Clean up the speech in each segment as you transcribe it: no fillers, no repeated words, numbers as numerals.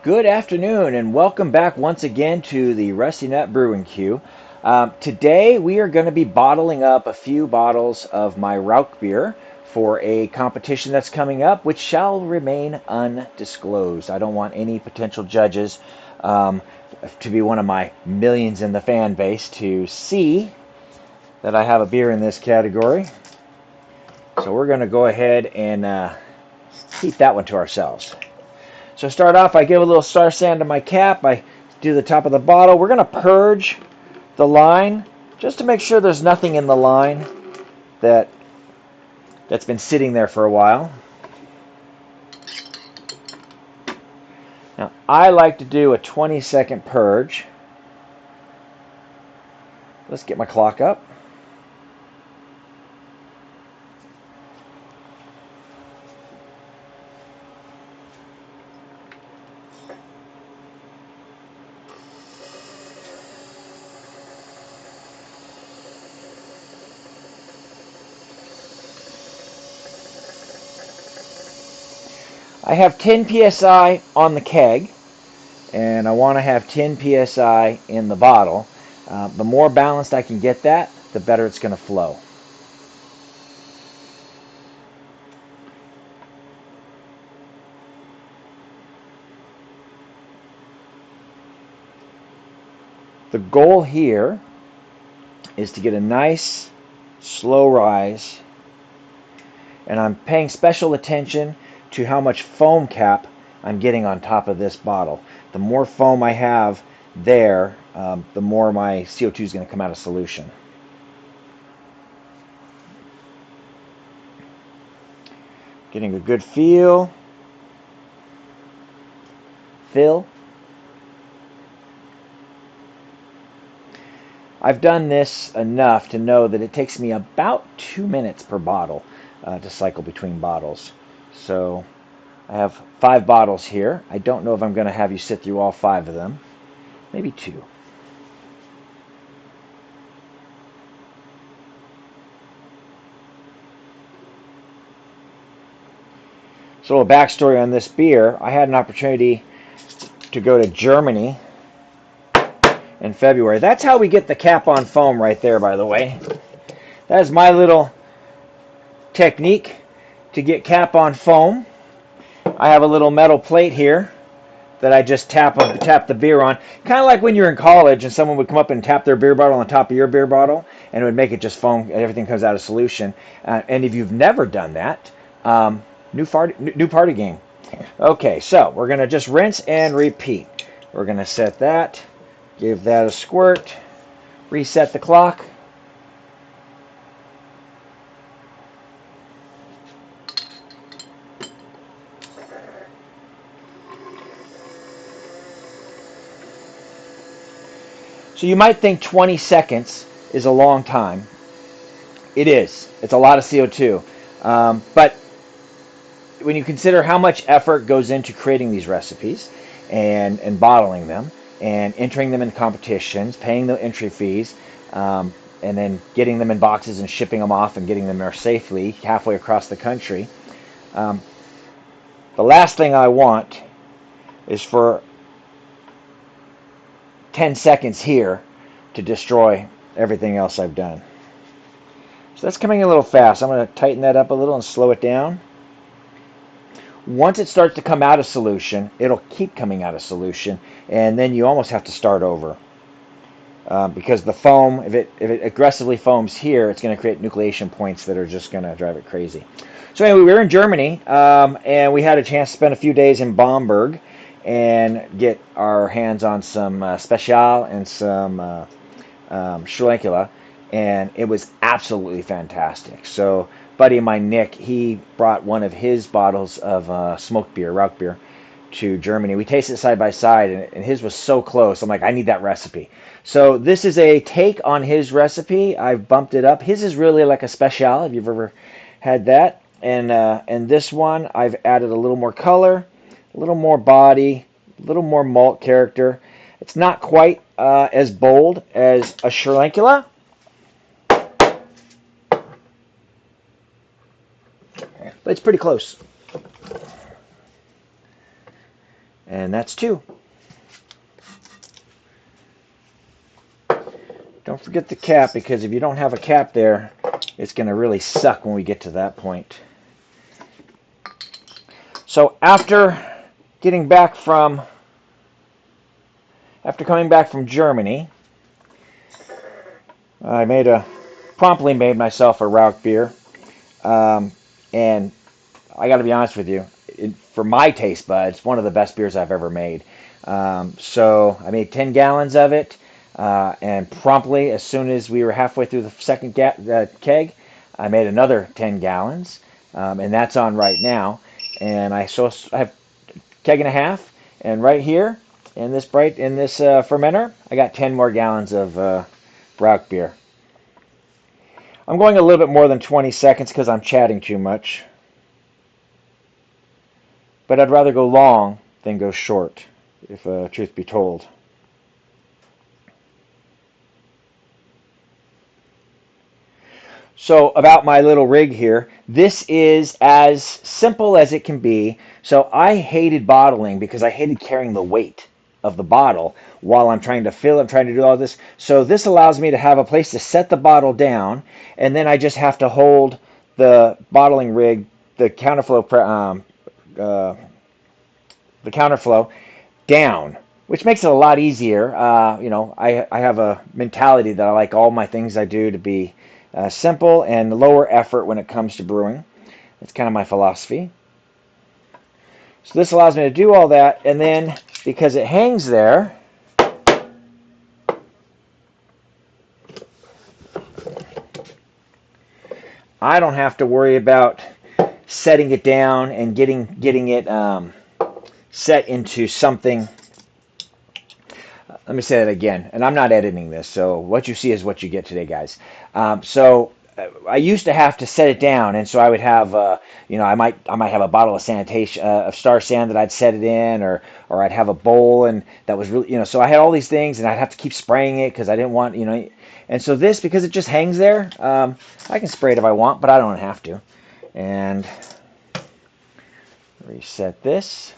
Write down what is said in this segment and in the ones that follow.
Good afternoon and welcome back once again to the Rusty Nut Brewing Queue. Today we are going to be bottling up a few bottles of my Rauchbier for a competition that's coming up, which shall remain undisclosed. I don't want any potential judges um, to be one of my millions in the fan base to see that I have a beer in this category. So we're going to go ahead and keep that one to ourselves. So start off, I give a little star sand to my cap. I do the top of the bottle. We're going to purge the line just to make sure there's nothing in the line that's been sitting there for a while. Now, I like to do a 20-second purge. Let's get my clock up. I have 10 psi on the keg, and I want to have 10 psi in the bottle. The more balanced I can get that, the better it's going to flow. The goal here is to get a nice slow rise, and I'm paying special attention to how much foam cap I'm getting on top of this bottle. The more foam I have there, the more my CO2 is going to come out of solution. Getting a good fill. I've done this enough to know that it takes me about 2 minutes per bottle to cycle between bottles. So I have 5 bottles here. I don't know if I'm going to have you sit through all 5 of them. Maybe 2. So a little backstory on this beer. I had an opportunity to go to Germany in February. That's how we get the cap on foam right there, by the way. That is my little technique to get cap on foam. I have a little metal plate here that I just tap the beer on. Kind of like when you're in college and someone would come up and tap their beer bottle on top of your beer bottle, and it would make it just foam, and everything comes out of solution. And if you've never done that, new party game. Okay, so we're going to just rinse and repeat. We're going to set that, give that a squirt, reset the clock. So you might think 20 seconds is a long time. It is. It's a lot of CO2. But when you consider how much effort goes into creating these recipes and bottling them and entering them in competitions, paying the entry fees, and then getting them in boxes and shipping them off and getting them there safely halfway across the country, the last thing I want is for 10 seconds here to destroy everything else I've done. So that's coming a little fast. I'm going to tighten that up a little and slow it down. Once it starts to come out of solution, it'll keep coming out of solution, and then you almost have to start over. Because the foam, if it aggressively foams here, it's going to create nucleation points that are just going to drive it crazy. So anyway, we were in Germany, and we had a chance to spend a few days in Bamberg and get our hands on some Special and some Schlenkula, and it was absolutely fantastic. So buddy of mine, Nick, he brought one of his bottles of smoked beer, Rauchbier, to Germany. We tasted it side by side, and his was so close. I'm like, I need that recipe. So this is a take on his recipe. I've bumped it up. His is really like a Special, if you've ever had that. And this one, I've added a little more color, a little more body, a little more malt character. It's not quite as bold as a Schlenkula, but it's pretty close. And that's 2. Don't forget the cap, because if you don't have a cap there, it's going to really suck when we get to that point. So after coming back from Germany, I promptly made myself a Rauchbier, and I got to be honest with you, for my taste buds, one of the best beers I've ever made. So I made 10 gallons of it, and promptly, as soon as we were halfway through the second keg, I made another 10 gallons, and that's on right now. And I have a keg and a half, and right here in this fermenter, I got 10 more gallons of Rauchbier. I'm going a little bit more than 20 seconds because I'm chatting too much. But I'd rather go long than go short, if truth be told. So about my little rig here, this is as simple as it can be. So I hated bottling because I hated carrying the weight of the bottle while I'm trying to fill it, I'm trying to do all this. So this allows me to have a place to set the bottle down, and then I just have to hold the bottling rig, the counterflow down, which makes it a lot easier. I have a mentality that I like all my things I do to be simple and lower effort when it comes to brewing. That's kind of my philosophy. So this allows me to do all that, and then because it hangs there, I don't have to worry about setting it down and getting it set into something. Let me say that again, and I'm not editing this, so what you see is what you get today, guys. I used to have to set it down, and so I would have, I might have a bottle of sanitation of Star San that I'd set it in, or I'd have a bowl, and that was really, so I had all these things, and I'd have to keep spraying it because I didn't want, and so this, because it just hangs there, I can spray it if I want, but I don't have to. And reset this.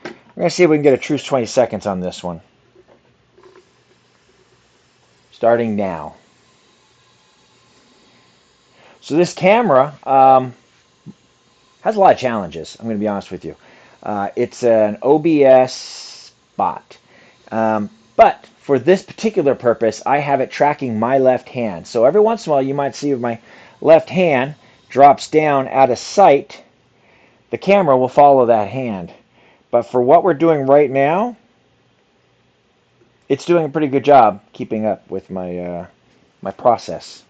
We're going to see if we can get a true 20 seconds on this one. Starting now. So this camera has a lot of challenges, I'm going to be honest with you. It's an OBS spot. But for this particular purpose, I have it tracking my left hand. So every once in a while, you might see if my left hand drops down out of sight, the camera will follow that hand. But for what we're doing right now, it's doing a pretty good job keeping up with my my process.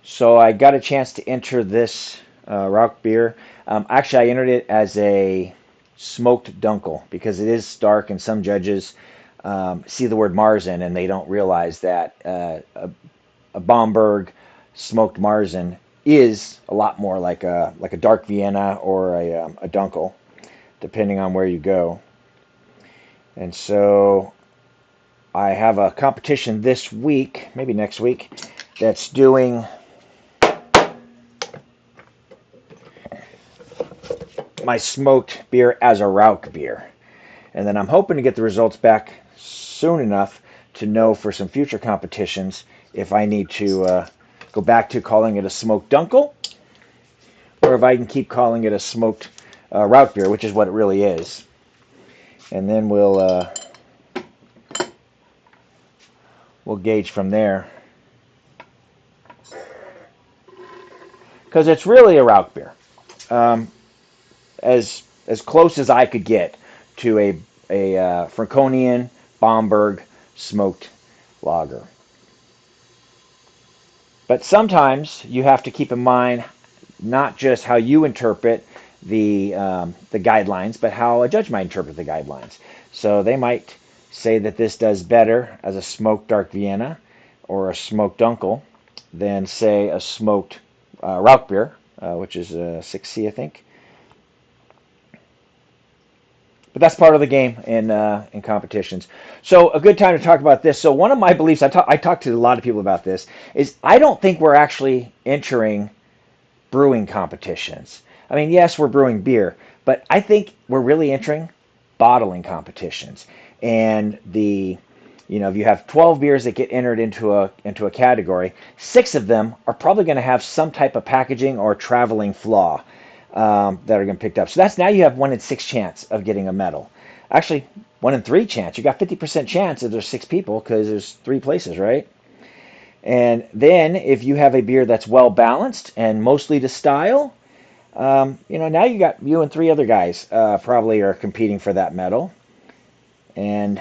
So I got a chance to enter this Rauchbier. Actually, I entered it as a smoked dunkel because it is dark, and some judges see the word Marzen and they don't realize that a Bamberg smoked Marzen is a lot more like a dark Vienna or a dunkel, depending on where you go. And so I have a competition this week, maybe next week, that's doing my smoked beer as a Rauchbier. And then I'm hoping to get the results back soon enough to know for some future competitions if I need to go back to calling it a smoked dunkel, or if I can keep calling it a smoked Rauchbier, which is what it really is. And then we'll gauge from there. Because it's really a Rauchbier. As close as I could get to a Franconian Bamberg smoked lager. But sometimes you have to keep in mind not just how you interpret the guidelines, but how a judge might interpret the guidelines. So they might say that this does better as a smoked dark Vienna or a smoked dunkel than, say, a smoked Rauchbier, which is a 6C, I think. But that's part of the game in competitions. So a good time to talk about this. So one of my beliefs, I talk to a lot of people about this, is I don't think we're actually entering brewing competitions. I mean, yes, we're brewing beer, but I think we're really entering bottling competitions. And if you have 12 beers that get entered into a category, 6 of them are probably going to have some type of packaging or traveling flaw that are going to be picked up. So that's now you have 1 in 6 chance of getting a medal. Actually, 1 in 3 chance. You got 50% chance if there's 6 people because there's 3 places, right? And then if you have a beer that's well balanced and mostly to style, now you and 3 other guys probably are competing for that medal. And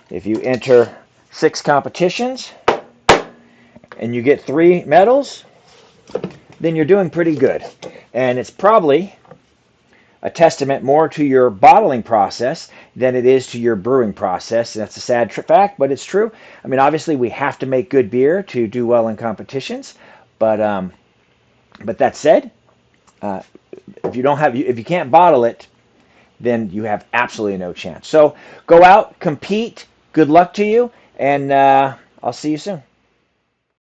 if you enter 6 competitions and you get 3 medals, then you're doing pretty good. And it's probably a testament more to your bottling process than it is to your brewing process. And that's a sad fact, but it's true. I mean, obviously, we have to make good beer to do well in competitions. But that said, uh, if you can't bottle it, then you have absolutely no chance. So go out, compete. Good luck to you, and I'll see you soon.